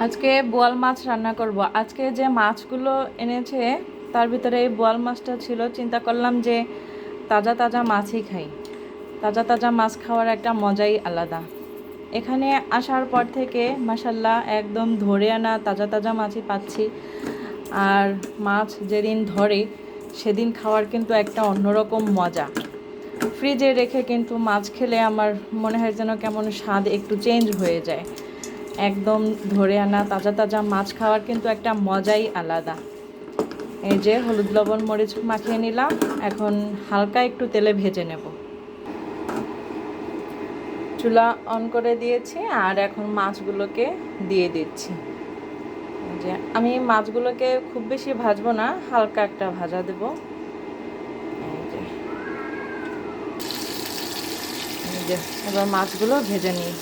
আজকে বোয়াল মাছ রান্না করব। আজকে যে মাছগুলো এনেছে তার ভিতরে এই বোয়াল মাছটা ছিল। চিন্তা করলাম যে তাজা তাজা মাছই খাই। তাজা তাজা মাছ খাওয়ার একটা মজাই আলাদা। এখানে আসার পর থেকে মাশাল্লাহ একদম ধরে আনা তাজা তাজা মাছই পাচ্ছি। আর মাছ যেদিন ধরে সেদিন খাওয়ার কিন্তু একটা অন্যরকম মজা। ফ্রিজে রেখে কিন্তু মাছ খেলে আমার মনে হয় যেন কেমন স্বাদ একটু চেঞ্জ হয়ে যায়। একদম ধরে আনা তাজা তাজা মাছ খাওয়ার কিন্তু একটা মজাই আলাদা। এই যে হলুদ লবণ মরিচ মাখিয়ে নিলাম, এখন হালকা একটু তেলে ভেজে নেব। চুলা অন করে দিয়েছি আর এখন মাছগুলোকে দিয়ে দিচ্ছি। যে আমি মাছগুলোকে খুব বেশি ভাজবো না, হালকা একটা ভাজা দেব। এই যে এবার মাছগুলো ভেজে নিই।